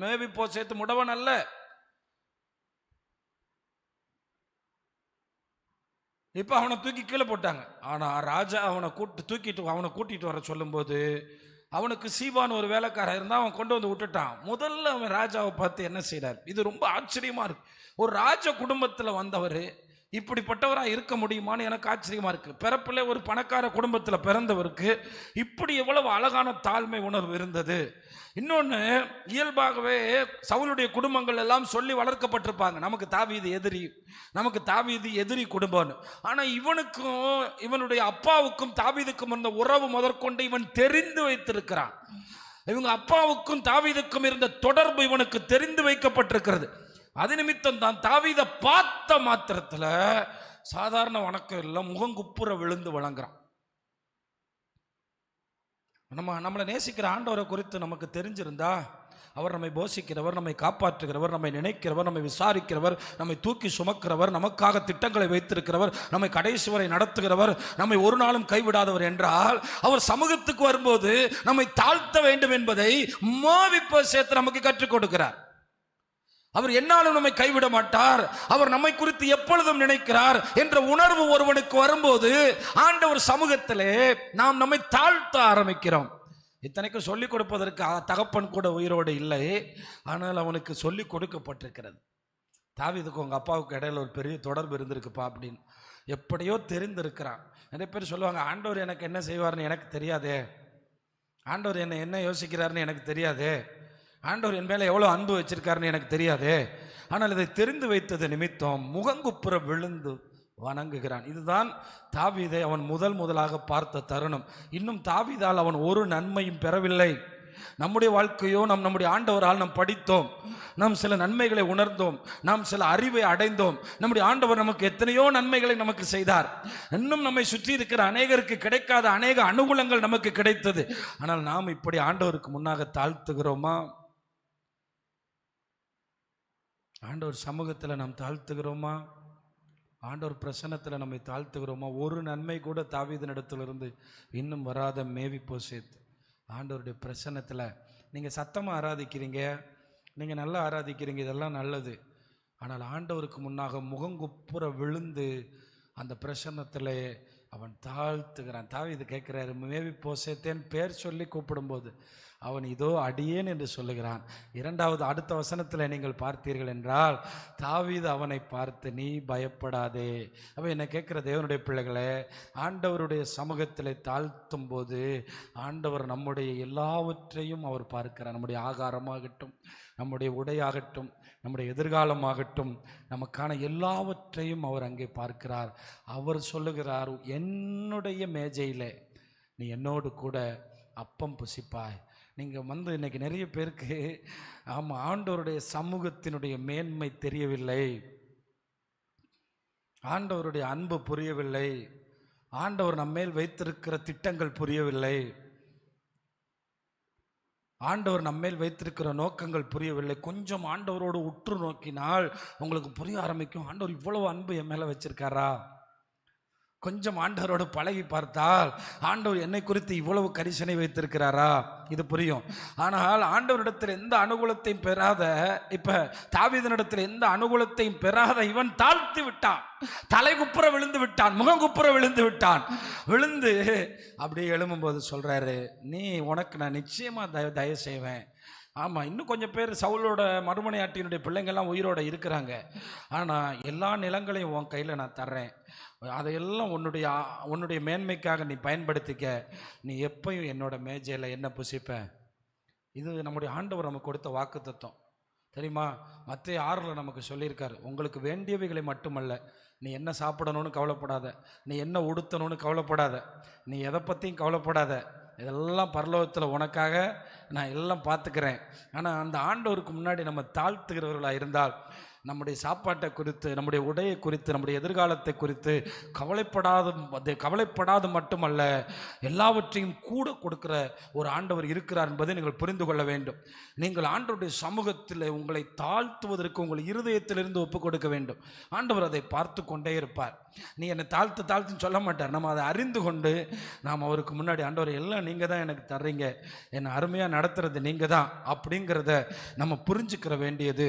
மேவி போசேத்து முடவன் அல்ல. இப்ப அவனை தூக்கி கீழே போட்டாங்க. ஆனா ராஜா அவனை கூட்டிட்டு வர சொல்லும் போது அவனுக்கு சீபான் ஒரு வேலைக்காரன் இருந்தா அவன் கொண்டு வந்து விட்டுட்டான். முதல்ல அவன் ராஜாவை பார்த்து என்ன செய்யறார், இது ரொம்ப ஆச்சரியமா இருக்கு. ஒரு ராஜ குடும்பத்தில் வந்தவர் இப்படிப்பட்டவராக இருக்க முடியுமான்னு எனக்கு ஆச்சரியமா இருக்கு. பிறப்பில் ஒரு பணக்கார குடும்பத்தில் பிறந்தவருக்கு இப்படி எவ்வளவு அழகான தாழ்மை உணர்வு இருந்தது. இன்னொன்று, இயல்பாகவே சவுலுடைய குடும்பங்கள் எல்லாம் சொல்லி வளர்க்கப்பட்டிருப்பாங்க, நமக்கு தாவீது எதிரி குடும்பம்னு. ஆனால் இவனுக்கும் இவனுடைய அப்பாவுக்கும் தாவீதுக்கும் இருந்த உறவு முதற்கொண்டு இவன் தெரிந்து வைத்திருக்கிறான். இவங்க அப்பாவுக்கும் தாவீதுக்கும் இருந்த தொடர்பு இவனுக்கு தெரிந்து வைக்கப்பட்டிருக்கிறது. அது நிமித்தம் தான் தாவீதை பார்த்த மாத்திரத்தில் சாதாரண வணக்கம் இல்லை, முகங்குப்புற விழுந்து வணங்குறான். நம்மளை நேசிக்கிற ஆண்டவரை குறித்து நமக்கு தெரிஞ்சிருந்தா, அவர் நம்மை போஷிக்கிறவர், நம்மை காப்பாற்றுகிறவர், நம்மை நினைக்கிறவர், நம்மை விசாரிக்கிறவர், நம்மை தூக்கி சுமக்கிறவர், நமக்காக திட்டங்களை வைத்திருக்கிறவர், நம்மை கடைசி வரை நடத்துகிறவர், நம்மை ஒரு நாளும் கைவிடாதவர் என்றால், அவர் சமூகத்துக்கு வரும்போது நம்மை தாழ்த்த வேண்டும் என்பதை சேர்த்து நமக்கு கற்றுக் கொடுக்கிறார். அவர் என்னாலும் நம்மை கைவிட மாட்டார், அவர் நம்மை குறித்து எப்பொழுதும் நினைக்கிறார் என்ற உணர்வு ஒருவனுக்கு வரும்போது ஆண்டவர் சமூகத்திலே நாம் நம்மை தாழ்த்த ஆரம்பிக்கிறோம். இத்தனைக்கும் சொல்லிக் கொடுப்பதற்கு தகப்பன் கூட உயிரோடு இல்லை, ஆனால் அவனுக்கு சொல்லிக் கொடுக்கப்பட்டிருக்கிறது. தாவீதுக்கு உங்க அப்பாவுக்கு இடையில ஒரு பெரிய தொடர்பு இருந்திருக்குப்பா அப்படின்னு எப்படியோ தெரிந்திருக்கிறான். நிறைய பேர் சொல்லுவாங்க, ஆண்டவர் எனக்கு என்ன செய்வார்னு எனக்கு தெரியாதே, ஆண்டவர் என்ன யோசிக்கிறாருன்னு எனக்கு தெரியாதே, ஆண்டவர் என் மேலே எவ்வளோ அன்பு வச்சிருக்காருன்னு எனக்கு தெரியாதே. ஆனால் இதை தெரிந்து வைத்தது நிமித்தம் முகங்குப்புற விழுந்து வணங்குகிறான். இதுதான் தாவீதை அவன் முதலாக பார்த்த தருணம். இன்னும் தாவீதால் அவன் ஒரு நன்மையும் பெறவில்லை. நம்முடைய வாழ்க்கையோ நம்முடைய ஆண்டவரால் நாம் படித்தோம், நாம் சில நன்மைகளை உணர்ந்தோம், நாம் சில அறிவை அடைந்தோம். நம்முடைய ஆண்டவர் நமக்கு எத்தனையோ நன்மைகளை நமக்கு செய்தார். இன்னும் நம்மை சுற்றி இருக்கிற அநேகருக்கு கிடைக்காத அநேக அனுகூலங்கள் நமக்கு கிடைத்தது. ஆனால் நாம் இப்படி ஆண்டவருக்கு முன்னாக தாழ்த்துகிறோமா? ஆண்டவர் சமூகத்தில் நாம் தாழ்த்துகிறோமா? ஆண்டவர் பிரசன்னத்தில் நம்மை தாழ்த்துகிறோமா? ஒரு நன்மை கூட தாவீதினிடத்திலிருந்து இன்னும் வராத மேவி போசேத் ஆண்டவருடைய பிரசன்னத்தில் நீங்கள் சத்தமாக ஆராதிக்கிறீங்க, நீங்கள் நல்லா ஆராதிக்கிறீங்க, இதெல்லாம் நல்லது. ஆனால் ஆண்டவருக்கு முன்னாக முகங்குப்புற விழுந்து அந்த பிரசன்னத்தில் அவன் தாழ்த்துகிறான். தாவீது கேட்குறாரு, மேவி போசேத்தேன் பேர் சொல்லி கூப்பிடும்போது அவன் இதோ அடியேன் என்று சொல்லுகிறான். இரண்டாவது அடுத்த வசனத்தில் நீங்கள் பார்த்தீர்கள் என்றால் தாவீது அவனை பார்த்து நீ பயப்படாதே. அப்போ என்ன கேட்குற தேவனுடைய பிள்ளைகளே, ஆண்டவருடைய சமூகத்தில் தாழ்த்தும் போது ஆண்டவர் நம்முடைய எல்லாவற்றையும் அவர் பார்க்கிறார். நம்முடைய ஆகாரமாகட்டும், நம்முடைய உடையாகட்டும், நம்முடைய எதிர்காலமாகட்டும், நமக்கான எல்லாவற்றையும் அவர் அங்கே பார்க்கிறார். அவர் சொல்லுகிறார், என்னுடைய மேஜையில் நீ என்னோடு கூட அப்பம் புசிப்பாய். நீங்கள் இன்னைக்கு நிறைய பேருக்கு ஆமாம் ஆண்டவருடைய சமூகத்தினுடைய மேன்மை தெரியவில்லை, ஆண்டவருடைய அன்பு புரியவில்லை, ஆண்டவர் நம்மேல் வைத்திருக்கிற திட்டங்கள் புரியவில்லை, ஆண்டவர் நம்மேல் வைத்திருக்கிற நோக்கங்கள் புரியவில்லை. கொஞ்சம் ஆண்டவரோடு உற்று நோக்கினால் உங்களுக்கு புரிய ஆரம்பிக்கும், ஆண்டவர் இவ்வளவு அன்பு என் மேலே வச்சிருக்காரா. கொஞ்சம் ஆண்டவரோடு பழகி பார்த்தால் ஆண்டவர் என்னை குறித்து இவ்வளவு கரிசனை வைத்திருக்கிறாரா, இது புரியும். ஆனால் ஆண்டவரிடத்தில் எந்த அனுகூலத்தையும் பெறாத, இப்ப தாவீதினிடத்தில் எந்த அனுகூலத்தையும் பெறாத இவன் தாழ்த்தி விட்டான், தலைகுப்புற விழுந்து விட்டான், முகங்குப்புற விழுந்து விட்டான். விழுந்து அப்படியே எழும்பும்போது சொல்றாரு, நீ உனக்கு நான் நிச்சயமா தயவு செய்வேன். ஆமாம், இன்னும் கொஞ்சம் பேர் சவுலோட மறுமனையாட்டியினுடைய பிள்ளைங்கள்லாம் உயிரோடு இருக்கிறாங்க. ஆனால் எல்லா நிலங்களையும் உன் கையில் நான் தர்றேன், அதையெல்லாம் உன்னுடைய மேன்மைக்காக நீ பயன்படுத்திக்க, நீ எப்பயும் என்னோட மேஜையில் என்ன புசிப்ப. இது நம்முடைய ஆண்டவர் நமக்கு கொடுத்த வாக்கு தத்துவம் தெரியுமா? மத்தேயு 6 நமக்கு சொல்லியிருக்காரு, உங்களுக்கு வேண்டியவைகளை மட்டுமல்ல, நீ என்ன சாப்பிடணும்னு கவலைப்படாத, நீ என்ன உடுத்தணும்னு கவலைப்படாத, நீ எதை பற்றியும் கவலைப்படாத, இதெல்லாம் பரலோகத்தில் உனக்காக நான் எல்லாம் பார்த்துக்கிறேன். ஆனால் அந்த ஆண்டவருக்கு முன்னாடி நம்ம தாழ்த்துகிறவர்களாக இருந்தால் நம்முடைய சாப்பாட்டை குறித்து, நம்முடைய உடையை குறித்து, நம்முடைய எதிர்காலத்தை குறித்து கவலைப்படாது மட்டுமல்ல, எல்லாவற்றையும் கூட கொடுக்கிற ஒரு ஆண்டவர் இருக்கிறார் என்பதை நீங்கள் புரிந்து கொள்ள வேண்டும். நீங்கள் ஆண்டவருடைய சமூகத்தில் உங்களை தாழ்த்துவதற்கு உங்கள் இருதயத்திலிருந்து ஒப்புக் கொடுக்க வேண்டும். ஆண்டவர் அதை பார்த்து கொண்டே இருப்பார். நீ என்னை தாழ்த்துன்னு சொல்ல மாட்டார். நம்ம அதை அறிந்து கொண்டு நாம் அவருக்கு முன்னாடி, ஆண்டவர் எல்லாம் நீங்கள் தான் எனக்கு தர்றீங்க, என்னை அருமையாக நடத்துறது நீங்கள் தான் அப்படிங்கிறத நம்ம புரிஞ்சுக்கிற வேண்டியது